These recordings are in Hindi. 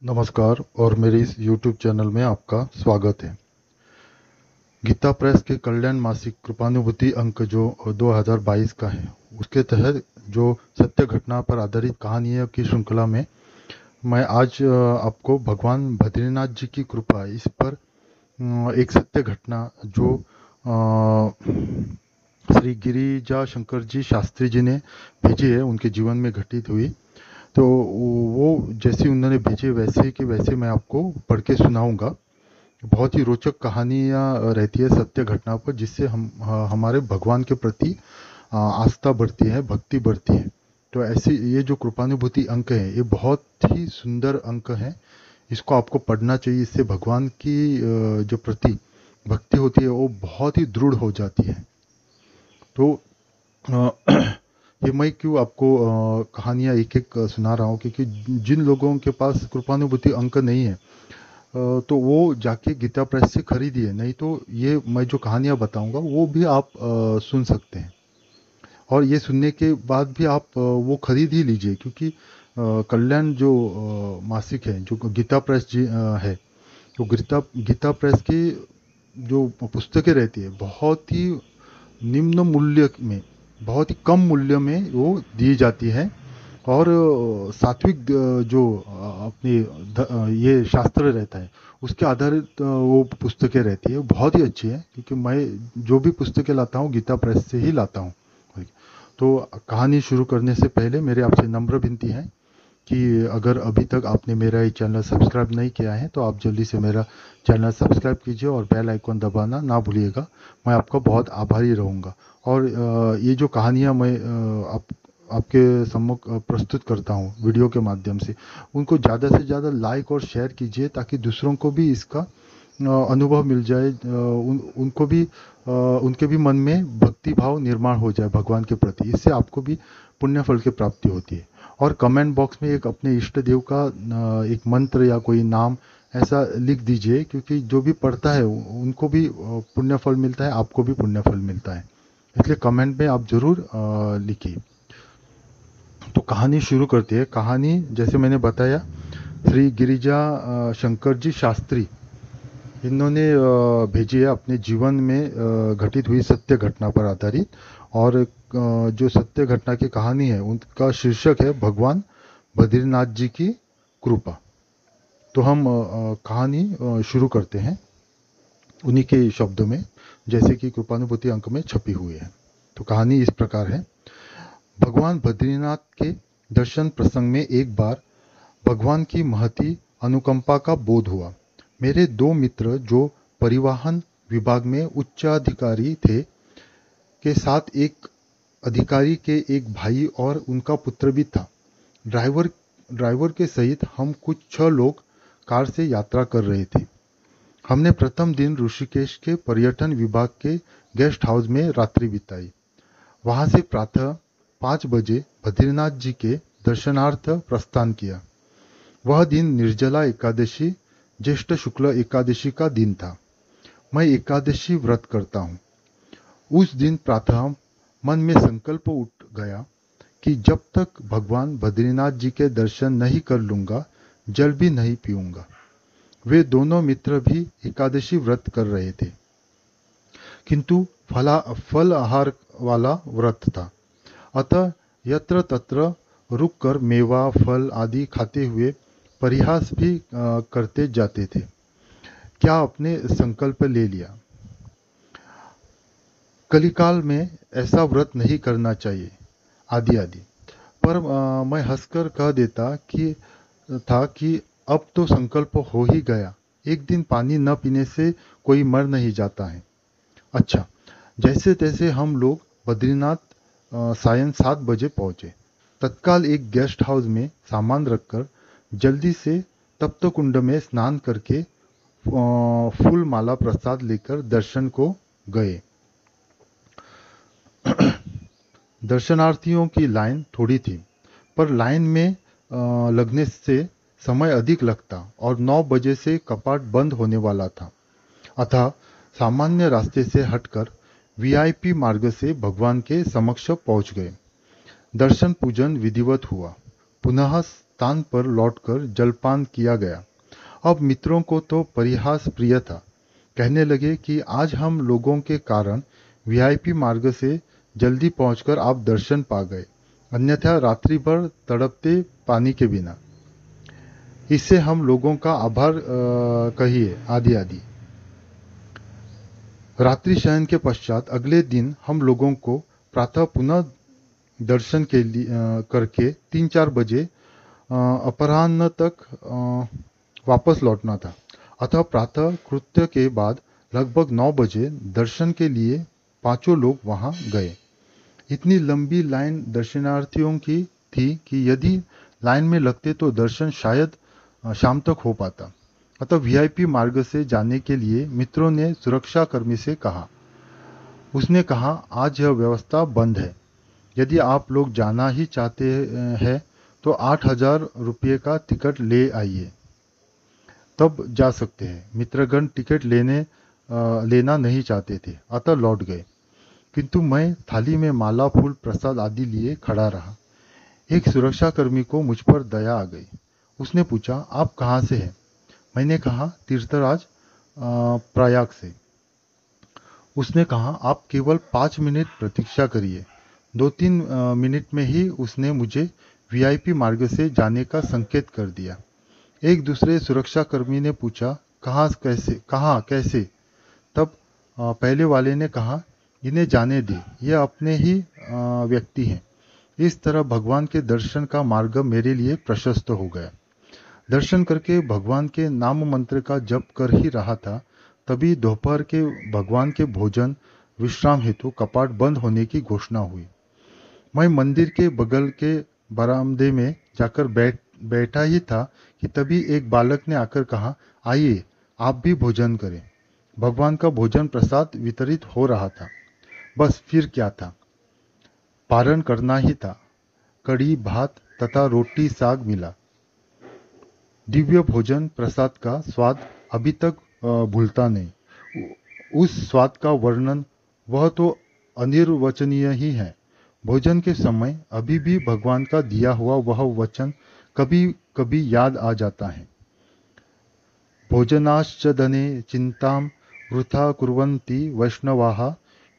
नमस्कार और मेरे इस YouTube चैनल में आपका स्वागत है। गीता प्रेस के कल्याण मासिक कृपानुभूति अंक जो 2022 का है, उसके तहत जो सत्य घटना पर आधारित कहानियों की श्रृंखला में मैं आज आपको भगवान बद्रीनाथ जी की कृपा इस पर एक सत्य घटना जो श्री गिरिजा शंकर जी शास्त्री जी ने भेजी है, उनके जीवन में घटित हुई। तो वो जैसे उन्होंने भेजे वैसे कि वैसे मैं आपको पढ़ के सुनाऊंगा। बहुत ही रोचक कहानियाँ रहती है सत्य घटना पर, जिससे हमारे भगवान के प्रति आस्था बढ़ती है, भक्ति बढ़ती है। तो ऐसे ये जो कृपानुभूति अंक है, ये बहुत ही सुंदर अंक है। इसको आपको पढ़ना चाहिए। इससे भगवान की जो प्रति भक्ति होती है वो बहुत ही दृढ़ हो जाती है। तो ये मैं क्यों आपको कहानियाँ एक एक सुना रहा हूँ, क्योंकि जिन लोगों के पास कृपानुभूति अंक नहीं है तो वो जाके गीता प्रेस से खरीदिए, नहीं तो ये मैं जो कहानियाँ बताऊंगा वो भी आप सुन सकते हैं। और ये सुनने के बाद भी आप वो खरीद ही लीजिए, क्योंकि कल्याण जो मासिक है, जो गीता प्रेस जी है, तो गीता गीता प्रेस की जो पुस्तकें रहती है बहुत ही निम्न मूल्य में, बहुत ही कम मूल्य में वो दी जाती है। और सात्विक जो अपनी ये शास्त्र रहता है उसके आधारित वो पुस्तकें रहती है, बहुत ही अच्छी है। क्योंकि मैं जो भी पुस्तकें लाता हूँ गीता प्रेस से ही लाता हूँ। तो कहानी शुरू करने से पहले मेरे आपसे नम्र विनती है कि अगर अभी तक आपने मेरा ये चैनल सब्सक्राइब नहीं किया है तो आप जल्दी से मेरा चैनल सब्सक्राइब कीजिए और बेल आइकन दबाना ना भूलिएगा। मैं आपका बहुत आभारी रहूँगा। और ये जो कहानियाँ मैं आपके सम्मुख प्रस्तुत करता हूँ वीडियो के माध्यम से, उनको ज़्यादा से ज़्यादा लाइक और शेयर कीजिए, ताकि दूसरों को भी इसका अनुभव मिल जाए। उनको भी उनके भी मन में भक्ति भाव निर्माण हो जाए भगवान के प्रति। इससे आपको भी पुण्य फल की प्राप्ति होती है। और कमेंट बॉक्स में एक अपने इष्ट देव का एक मंत्र या कोई नाम ऐसा लिख दीजिए, क्योंकि जो भी पढ़ता है उनको भी पुण्य फल मिलता है, आपको भी पुण्य फल मिलता है। इसलिए कमेंट में आप जरूर लिखिए। तो कहानी शुरू करते हैं। कहानी जैसे मैंने बताया, श्री गिरिजा शंकर जी शास्त्री, इन्होंने भेजी है अपने जीवन में घटित हुई सत्य घटना पर आधारित। और जो सत्य घटना की कहानी है उनका शीर्षक है भगवान बद्रीनाथ जी की कृपा। तो हम कहानी शुरू करते हैं उन्हीं के शब्दों में, जैसे कि कृपानुभूति अंक में छपी हुई है। तो कहानी इस प्रकार है। भगवान बद्रीनाथ के दर्शन प्रसंग में एक बार भगवान की महती अनुकंपा का बोध हुआ। मेरे दो मित्र जो परिवहन विभाग में उच्चाधिकारी थे, के साथ एक अधिकारी के एक भाई और उनका पुत्र भी था। ड्राइवर ड्राइवर के सहित हम कुछ 6 लोग कार से यात्रा कर रहे थे। हमने प्रथम दिन ऋषिकेश के पर्यटन विभाग के गेस्ट हाउस में रात्रि बिताई। वहां से प्रातः 5 बजे बद्रीनाथ जी के दर्शनार्थ प्रस्थान किया। वह दिन निर्जला एकादशी, ज्येष्ठ शुक्ल एकादशी का दिन था। मैं एकादशी व्रत करता हूँ। उस दिन प्रातः मन में संकल्प उठ गया कि जब तक भगवान बद्रीनाथ जी के दर्शन नहीं कर लूंगा, जल भी नहीं पीऊंगा। वे दोनों मित्र भी एकादशी व्रत कर रहे थे, किंतु फल आहार वाला व्रत था। अतः यत्र तत्र रुककर मेवा फल आदि खाते हुए परिहास भी करते जाते थे। क्या आपने संकल्प ले लिया? कलिकाल में ऐसा व्रत नहीं करना चाहिए, आदि आदि। पर मैं हंसकर कह देता कि अब तो संकल्प हो ही गया। एक दिन पानी न पीने से कोई मर नहीं जाता है। अच्छा। जैसे तैसे हम लोग बद्रीनाथ सायं 7 बजे पहुंचे। तत्काल एक गेस्ट हाउस में सामान रखकर जल्दी से तप्त कुंड में स्नान करके फूल माला प्रसाद लेकर दर्शन को गए। दर्शनार्थियों की लाइन थोड़ी थी, पर लाइन में लगने से समय अधिक लगता और 9 बजे से कपाट बंद होने वाला था। अतः सामान्य रास्ते से हटकर वीआईपी मार्ग से भगवान के समक्ष पहुंच गए। दर्शन पूजन विधिवत हुआ। पुनः स्थान पर लौटकर जलपान किया गया। अब मित्रों को तो परिहास प्रिय था। कहने लगे कि आज हम लोगों के कारण वीआईपी मार्ग से जल्दी पहुंचकर आप दर्शन पा गए, अन्यथा रात्रि भर तड़पते पानी के बिना। इससे हम लोगों का आभार कहिए आदि आदि। रात्रि शयन के पश्चात अगले दिन हम लोगों को प्रातः पुनः दर्शन के लिए करके 3-4 बजे अपराह्न तक वापस लौटना था। अतः प्रातः कृत्य के बाद लगभग 9 बजे दर्शन के लिए पांचों लोग वहां गए। इतनी लंबी लाइन दर्शनार्थियों की थी कि यदि लाइन में लगते तो दर्शन शायद शाम तक हो पाता। अतः वीआईपी मार्ग से जाने के लिए मित्रों ने सुरक्षा कर्मी से कहा। उसने कहा, आज यह व्यवस्था बंद है। यदि आप लोग जाना ही चाहते हैं तो 8,000 रुपये का टिकट ले आइए, तब जा सकते हैं। मित्रगण टिकट लेना नहीं चाहते थे, अतः लौट गए। किंतु मैं थाली में माला, फूल, प्रसाद आदि लिए खड़ा रहा। एक सुरक्षाकर्मी को मुझ पर दया आ गई। उसने पूछा, आप कहाँ से हैं? मैंने कहा, तीर्थराज प्रयाग से। उसने कहा, आप केवल 5 मिनट प्रतीक्षा करिए। 2-3 मिनट में ही उसने मुझे वीआईपी मार्ग से जाने का संकेत कर दिया। एक दूसरे सुरक्षाकर्मी ने पूछा, कहाँ कैसे? तब पहले वाले ने कहा, इन्हें जाने दे, ये अपने ही व्यक्ति हैं। इस तरह भगवान के दर्शन का मार्ग मेरे लिए प्रशस्त हो गया। दर्शन करके भगवान के नाम मंत्र का जप कर ही रहा था, तभी दोपहर के भगवान के भोजन विश्राम हेतु कपाट बंद होने की घोषणा हुई। मैं मंदिर के बगल के बरामदे में जाकर बैठा ही था कि तभी एक बालक ने आकर कहा, आइए आप भी भोजन करें। भगवान का भोजन प्रसाद वितरित हो रहा था। बस फिर क्या था, पारण करना ही था। कड़ी भात तथा रोटी साग मिला। दिव्य भोजन प्रसाद का स्वाद अभी तक भूलता नहीं। उस स्वाद का वर्णन वह तो अनिर्वचनीय ही है। भोजन के समय अभी भी भगवान का दिया हुआ वह वचन कभी कभी याद आ जाता है। भोजनाश्च धने चिंतां वृथा कुर्वन्ति वैष्णवाः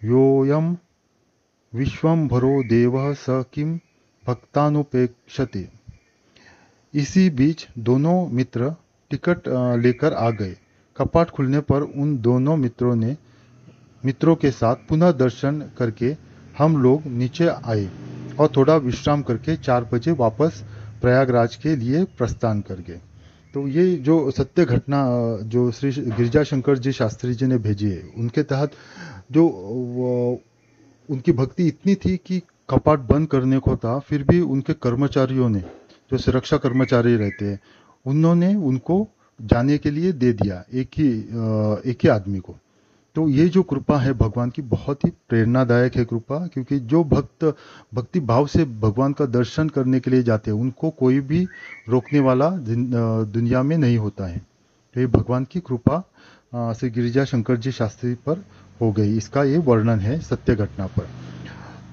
योऽयं विश्वम्भरो देवः स किं भक्तानुपेक्षते। इसी बीच दोनों मित्र टिकट लेकर आ गए। कपाट खुलने पर उन दोनों मित्रों के साथ पुनः दर्शन करके हम लोग नीचे आए और थोड़ा विश्राम करके 4 बजे वापस प्रयागराज के लिए प्रस्थान कर गए। तो ये जो सत्य घटना जो श्री गिरिजा शंकर जी शास्त्री जी ने भेजी है, उनके तहत जो उनकी भक्ति इतनी थी कि कपाट बंद करने को था, फिर भी उनके कर्मचारियों ने, जो सुरक्षा कर्मचारी रहते हैं, उन्होंने उनको जाने के लिए दे दिया, एक ही आदमी को। तो ये जो कृपा है भगवान की, बहुत ही प्रेरणादायक है कृपा, क्योंकि जो भक्ति भाव से भगवान का दर्शन करने के लिए जाते हैं, उनको कोई भी रोकने वाला दुनिया में नहीं होता है। तो ये भगवान की कृपा श्री गिरिजा शंकर जी शास्त्री पर हो गई। इसका ये वर्णन है सत्य घटना पर।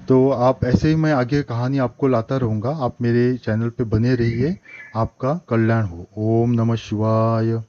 तो आप ऐसे ही, मैं आगे कहानी आपको लाता रहूँगा। आप मेरे चैनल पे बने रहिए। आपका कल्याण हो। ओम नमः शिवाय।